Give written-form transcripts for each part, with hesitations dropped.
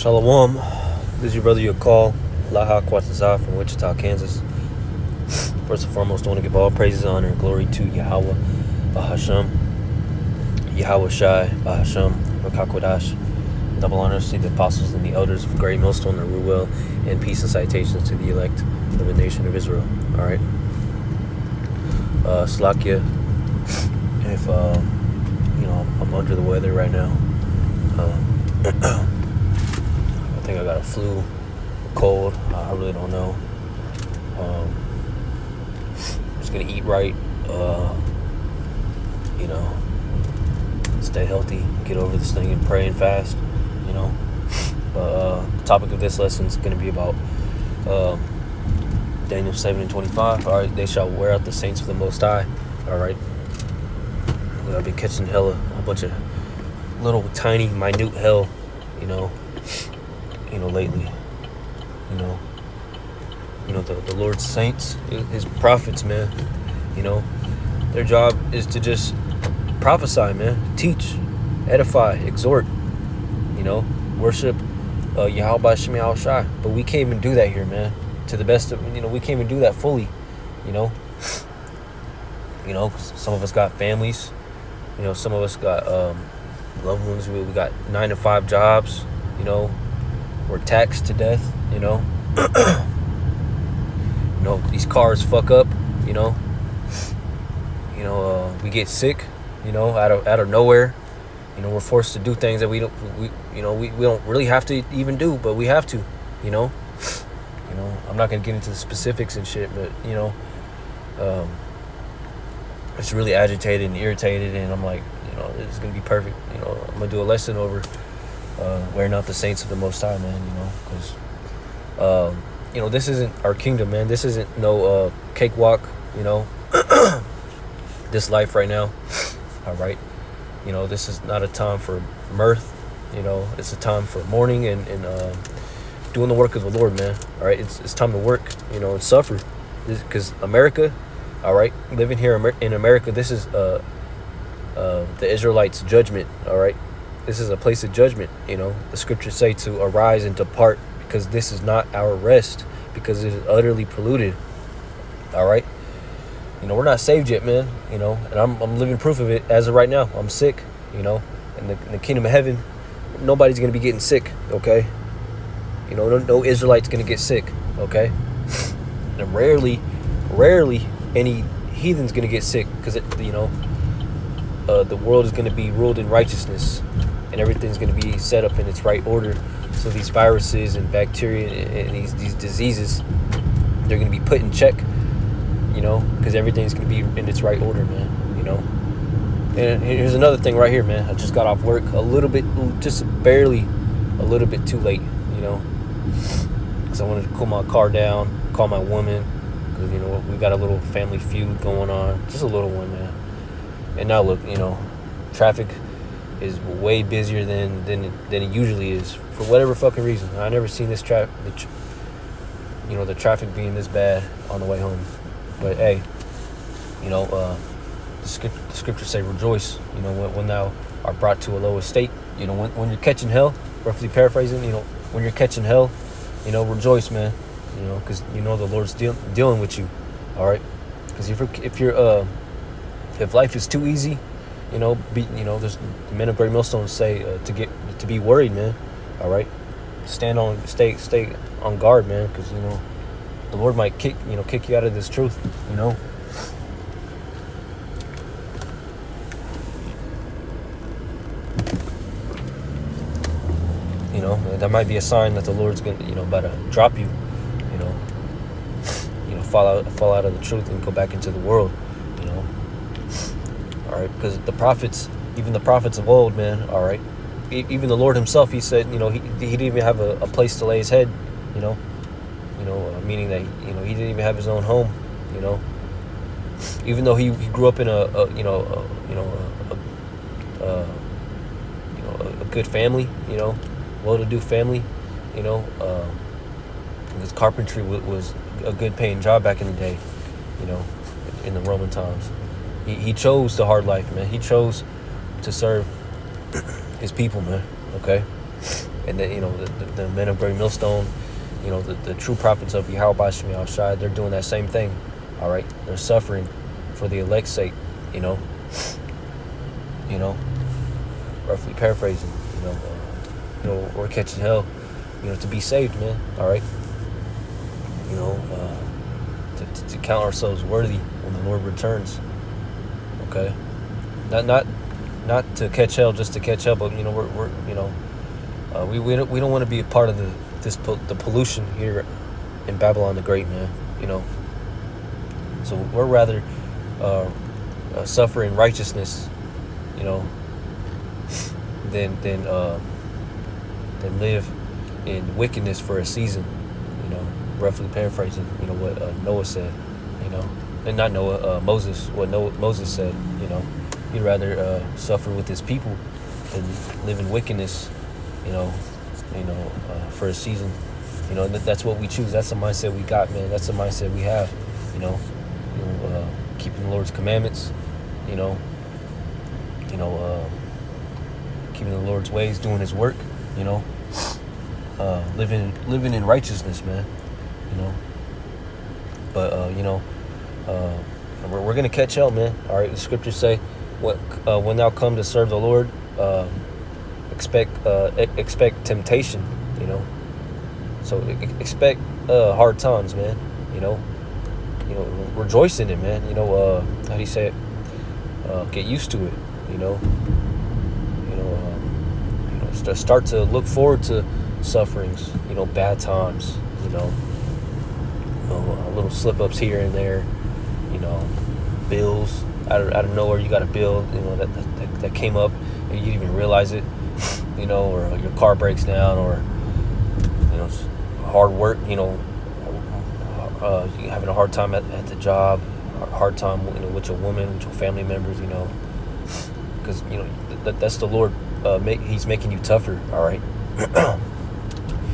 Shalom. This is your brother Yakal, Laha Kwatazah from Wichita, Kansas. First and foremost, I want to give all praises, honor, and glory to Yahweh, Bahashem, Yahweh Shai, Bahashem, Rakakwadash. Double honors to the apostles and the elders of Great Millstone and Ruel, and peace and citations to the elect of the nation of Israel. All right. Slakia, if I'm under the weather right now. I think I got a flu, a cold. I really don't know. I'm just gonna eat right. Stay healthy, get over this thing, and pray and fast. But the topic of this lesson is gonna be about Daniel 7:25. All right, they shall wear out the saints of the Most High. All right. I've been catching a bunch of little tiny, minute hell, lately. The Lord's saints, his prophets, man. Their job is to just prophesy, man, teach, edify, exhort, worship Yahweh Shem Yahweh Shai. But we can't even do that here, man. To the best of, we can't even do that fully, some of us got families, some of us got loved ones. We got 9-to-5 jobs, we're taxed to death, these cars fuck up, we get sick, out of nowhere. We're forced to do things that we don't really have to even do, but we have to, I'm not gonna get into the specifics and shit, but it's really agitated and irritated, and I'm like, it's gonna be perfect. I'm gonna do a lesson over wearing out the saints of the Most High, man. Because this isn't our kingdom, man. This isn't no cakewalk. This life right now. All right. This is not a time for mirth. It's a time for mourning and doing the work of the Lord, man. All right. It's time to work. And suffer, because America. All right, living here in America, this is the Israelites' judgment. All right, this is a place of judgment. The scriptures say to arise and depart, because this is not our rest, because it is utterly polluted. All right, we're not saved yet, man. And I'm living proof of it as of right now. I'm sick. In the kingdom of heaven, nobody's gonna be getting sick. Okay, no Israelite's gonna get sick. Okay, and rarely any heathen's gonna get sick, because the world is gonna be ruled in righteousness, and everything's gonna be set up in its right order. So these viruses and bacteria and these diseases, they're gonna be put in check, because everything's gonna be in its right order, man. And here's another thing right here, man. I just got off work a little bit, just barely, a little bit too late, because I wanted to cool my car down, call my woman. We got a little family feud going on, just a little one, man. And now look, traffic is way busier than it usually is, for whatever fucking reason. I never seen this the traffic being this bad on the way home. But hey, the scriptures say rejoice, when thou art brought to a low estate. When you're catching hell, roughly paraphrasing, when you're catching hell, rejoice, man. Because the Lord's dealing with you. All right, because if life is too easy, there's the men of Great Millstone say to be worried, man. All right, stay on guard, man, because the Lord might kick you out of this truth. That might be a sign that the Lord's gonna about to drop you. Fall out of the truth and go back into the world, all right, because even the prophets of old, man, all right, even the Lord himself, he said, he didn't even have a place to lay his head, meaning that, he didn't even have his own home, even though he grew up in a good family, well-to-do family, his carpentry was a good paying job back in the day, in the Roman times. He chose the hard life, man. He chose to serve his people, man. Okay. and then, the men of Great Millstone, the true prophets of Yahweh Shem Shai, they're doing that same thing. All right, they're suffering for the elect's sake. Roughly paraphrasing. Or catching hell. To be saved, man. All right. To count ourselves worthy when the Lord returns. Okay. Not to catch hell just to catch hell, but we don't want to be a part of the pollution here in Babylon the Great, man. So we're rather suffer in righteousness, than live in wickedness for a season. Roughly paraphrasing, what Noah said, and not Noah, Moses. What Moses said, he'd rather suffer with his people than live in wickedness, for a season. That's what we choose. That's the mindset we got, man. That's the mindset we have. Keeping the Lord's commandments, keeping the Lord's ways, doing His work, living in righteousness, man. But we're gonna catch hell, man. All right, the scriptures say, when thou come to serve the Lord, expect temptation. So expect hard times, man. Rejoice in it, man. How do you say it? Get used to it. Start to look forward to sufferings. Bad times. Little slip-ups here and there. Bills out of nowhere. You got a bill. That came up and you didn't even realize it. Or your car breaks down, or hard work. You having a hard time at the job, hard time with your woman, with your family members. Because that's the Lord. He's making you tougher. All right.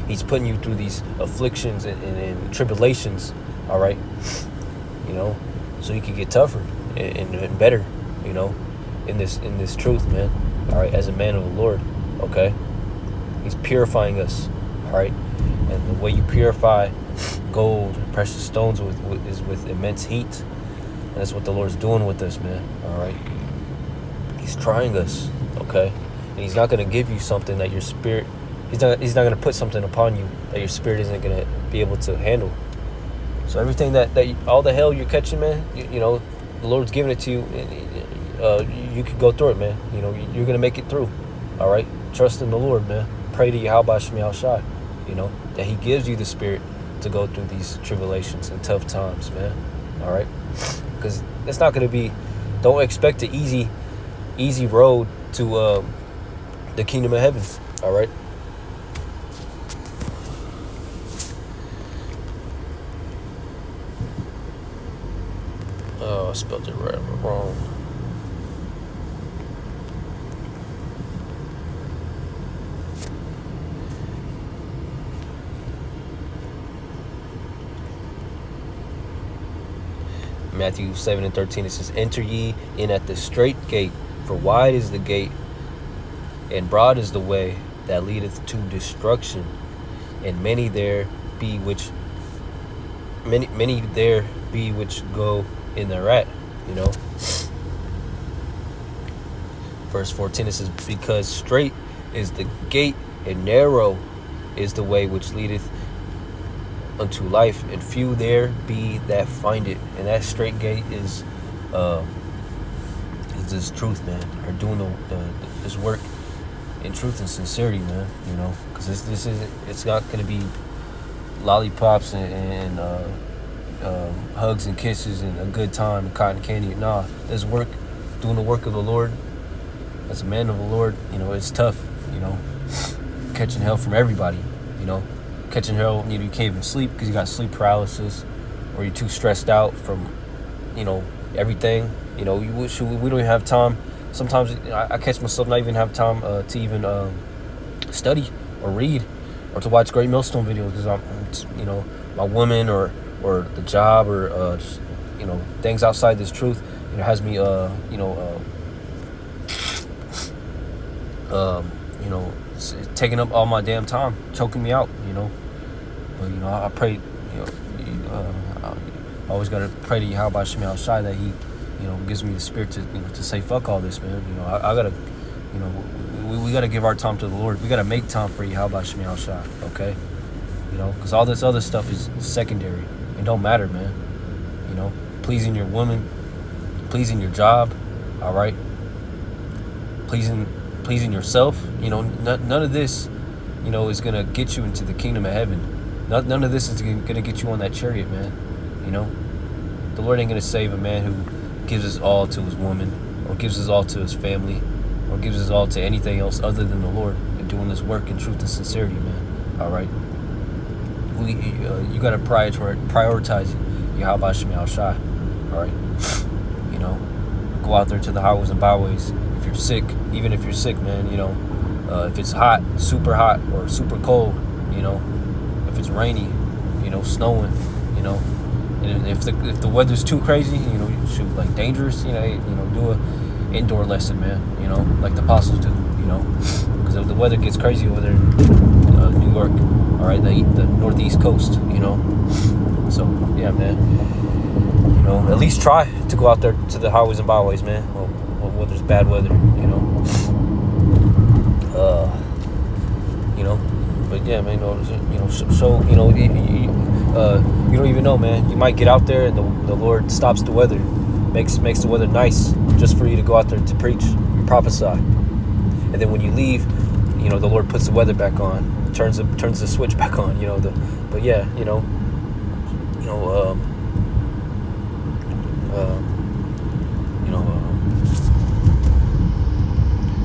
He's putting you through these afflictions and tribulations, all right? So you can get tougher and better, in this truth, man. All right, as a man of the Lord, okay? He's purifying us, all right? And the way you purify gold, precious stones is with immense heat. And that's what the Lord's doing with us, man. All right? He's trying us, okay? And He's not going to give you something that your spirit. He's not going to put something upon you that your spirit isn't going to be able to handle. So everything all the hell you're catching, man, the Lord's giving it to you, and you can go through it, man. You're going to make it through. All right? Trust in the Lord, man. Pray to Yahweh Shem Shai, that He gives you the spirit to go through these tribulations and tough times, man. All right? Because it's not going to be, don't expect an easy road to the kingdom of heaven. All right? Oh, I spelled it right or wrong. Matthew 7:13, it says, enter ye in at the straight gate, for wide is the gate, and broad is the way that leadeth to destruction, and many there be which go in thereat. Verse 14, it says, because straight is the gate, and narrow is the way which leadeth unto life, and few there be that find it. And that straight gate is this truth, man. Or doing this work in truth and sincerity, man. Because it's not going to be lollipops and hugs and kisses and a good time and cotton candy. Nah, there's work, doing the work of the Lord. As a man of the Lord, it's tough. Catching hell from everybody. Catching hell, you can't even sleep because you got sleep paralysis, or you're too stressed out from, everything. We don't even have time. Sometimes I catch myself not even have time to even study or read or to watch Great Millstone videos because I'm my woman or the job or just things outside this truth has me it's taking up all my damn time, choking me out, you know. But, you know, I pray, you know, I always got to pray to Yahweh Shemel Shai that he, you know, gives me the spirit to, you know, to say fuck all this, man. You know, I got to, you know, we got to give our time to the Lord. We got to make time for Yahweh Shemel Shai, okay? You know, because all this other stuff is secondary. It don't matter, man. You know, pleasing your woman, pleasing your job, all right? Pleasing yourself. You know, none of this, you know, is going to get you into the kingdom of heaven. None of this is going to get you on that chariot, man. You know, the Lord ain't going to save a man who gives his all to his woman, or gives his all to his family, or gives his all to anything else other than the Lord, and doing this work in truth and sincerity, man. All right? You got to prioritize Yahweh Shemel Shai. All right? You know, go out there to the highways and byways. If you're sick, even if you're sick, man, you know, if it's hot, or super cold, you know, if it's rainy, you know, snowing, you know, and if the weather's too crazy, you know, shoot, like dangerous, you know, do a indoor lesson, man, you know, like the apostles do, you know, because if the weather gets crazy over there in New York, all right, the northeast coast, you know, so yeah, man, you know, at least try to go out there to the highways and byways, man, when there's bad weather, you know, you know. But yeah, man, you know, so you know, you don't even know, man. You might get out there and the Lord stops the weather, makes the weather nice just for you to go out there to preach and prophesy. And then when you leave, you know, the Lord puts the weather back on, turns the switch back on. You know, but yeah, you know,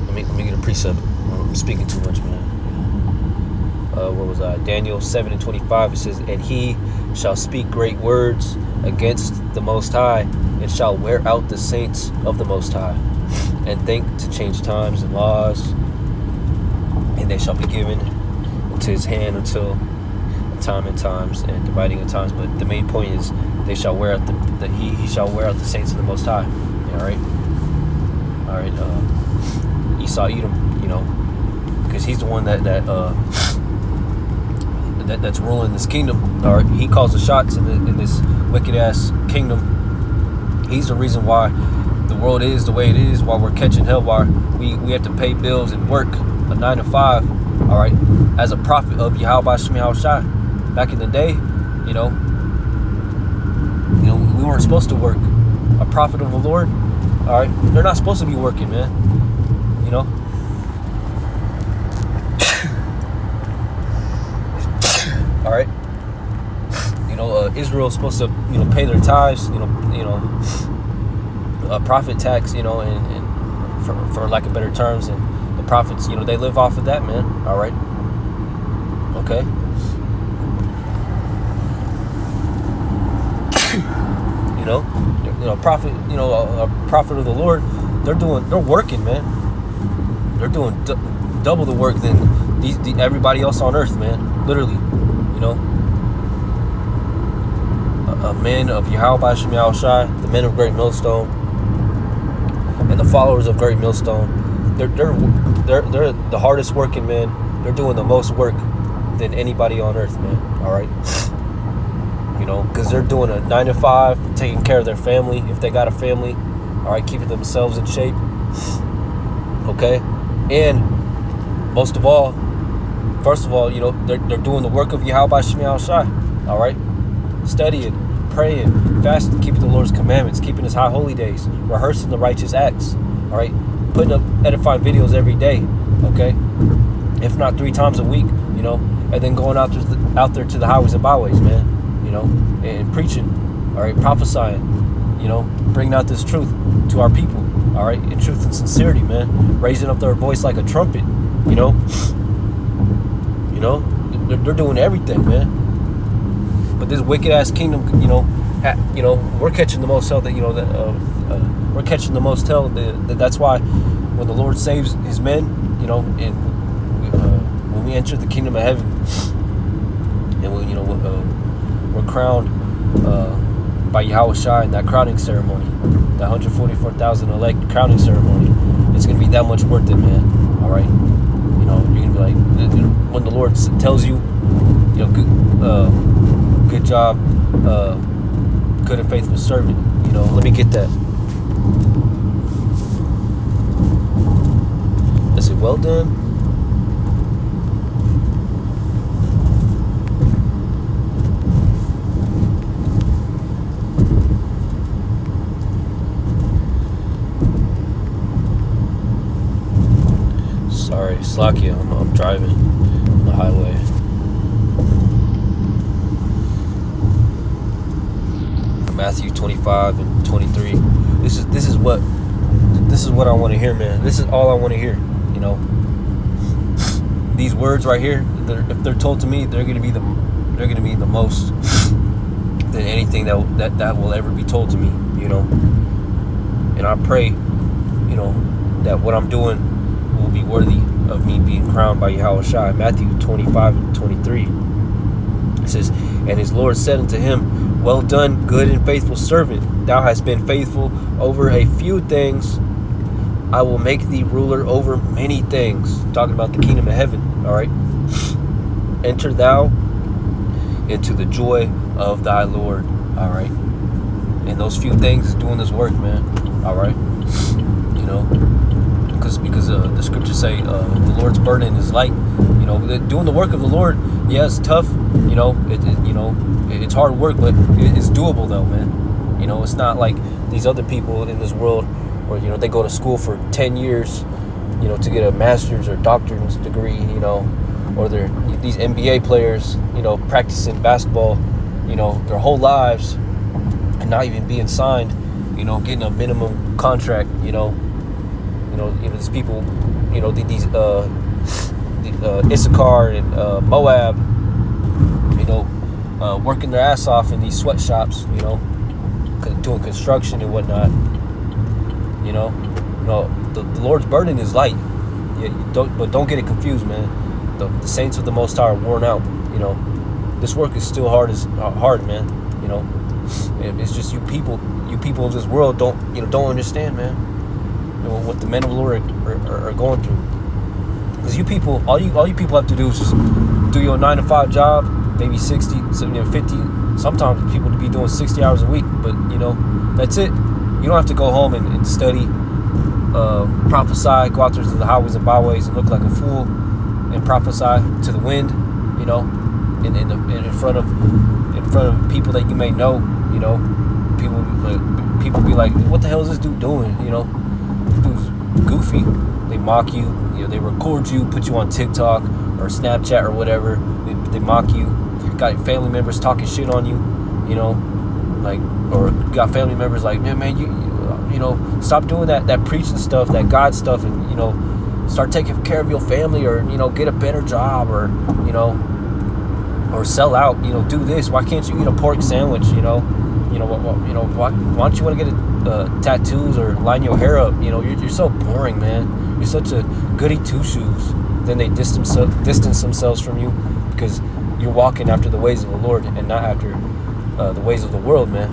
let me get a precept. I'm speaking too much, man. What was Daniel 7:25? It says, "And he shall speak great words against the Most High, and shall wear out the saints of the Most High, and think to change times and laws, and they shall be given into his hand until time and times, and dividing of times." But the main point is, they shall wear out he shall wear out the saints of the Most High. All right. Esau, Edom, you know, because he's the one that's ruling this kingdom. Or he calls the shots in this wicked ass kingdom. He's the reason why the world is the way it is, why we're catching hell, why we have to pay bills and work a 9 to 5. All right, as a prophet of Yahweh Shemel Shai. Back in the day, you know, we weren't supposed to work. A prophet of the Lord, all right, they're not supposed to be working, man. You know. All right, you know, Israel's supposed to, you know, pay their tithes, profit tax, you know, and for lack of better terms, and the prophets, you know, they live off of that, man. All right, okay. You know, a prophet of the Lord, they're working, man. They're doing double the work than everybody else on earth, man. Literally. You know, a man of Yahweh Shemel Shai, the men of Great Millstone, and the followers of Great Millstone, they're the hardest working men. They're doing the most work than anybody on earth, man. All right, you know, because they're doing a 9 to 5, taking care of their family if they got a family. All right, keeping themselves in shape. Okay, and most of all. First of all, you know, they're doing the work of Yahweh Shemel Shai, all right? Studying, praying, fasting, keeping the Lord's commandments, keeping his high holy days, rehearsing the righteous acts, all right? Putting up edifying videos every day, okay? If not 3 times a week, you know, and then going out there to the highways and byways, man, you know, and preaching, all right, prophesying, you know, bringing out this truth to our people, all right, in truth and sincerity, man, raising up their voice like a trumpet, you know. You know, they're doing everything, man. But this wicked ass kingdom, you know, we're catching the most hell. We're catching the most hell. That's why when the Lord saves His men, you know, and when we enter the kingdom of heaven, and we're crowned by Yahweh Shai in that crowning ceremony, that 144,000 elect crowning ceremony, it's gonna be that much worth it, man. All right. You you're gonna be like, when the Lord tells you, good job, good and faithful servant. Let me get that. I say, well done. Sorry, Slakia, I'm driving on the highway. Matthew 25 and 23. This is what I want to hear, man. This is all I want to hear. These words right here, if they're told to me, they're gonna be the most than anything that will ever be told to me. And I pray, that what I'm doing will be worthy of me being crowned by Yahweh Shai. Matthew 25 and 23. It says, and his Lord said unto him, well done, good and faithful servant. Thou hast been faithful over a few things. I will make thee ruler over many things. Talking about the kingdom of heaven. All right. Enter thou into the joy of thy Lord. All right. And those few things is doing this work, man. All right. Because the scriptures say the Lord's burden is light. Doing the work of the Lord, yeah, it's tough. It's hard work, but it's doable though, man. It's not like these other people in this world where they go to school for 10 years, to get a master's or doctorate degree, or they're these NBA players, practicing basketball, their whole lives and not even being signed, getting a minimum contract, these people, these Issachar and Moab, working their ass off in these sweatshops, doing construction and whatnot. The Lord's burden is light. But don't get it confused, man. The saints of the Most High are worn out. This work is still hard, man. It's just you people of this world don't understand, man. What the men of the Lord are going through. Because you people, all you people have to do is just do your 9-to-5 job, maybe 60, 50. Sometimes people to be doing 60 hours a week, but that's it. You don't have to go home and study, prophesy, go out there to the highways and byways and look like a fool and prophesy to the wind, in front of people that you may know. People be like, what the hell is this dude doing? Dude's goofy. They mock you. They record you, put you on TikTok or Snapchat or whatever. They mock you. Got family members talking shit on you, or got family members like, man, you stop doing that preaching stuff, that God stuff, and start taking care of your family, or get a better job, or or sell out. Do this. Why can't you eat a pork sandwich? Why don't you want to get tattoos or line your hair up? You're so boring, man. You're such a goody two shoes. Then they distance themselves from you because you're walking after the ways of the Lord and not after the ways of the world, man.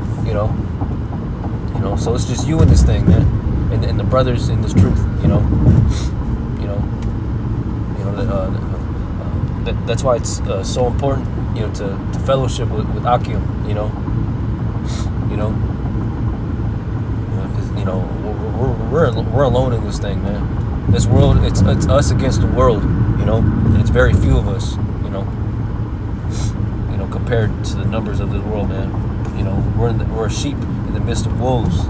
So it's just you in this thing, man, and the brothers in this truth. That's why it's so important, to fellowship with Akim, because we're alone in this thing, man. This world, it's us against the world, and it's very few of us, compared to the numbers of this world, man. We're a sheep in the midst of wolves,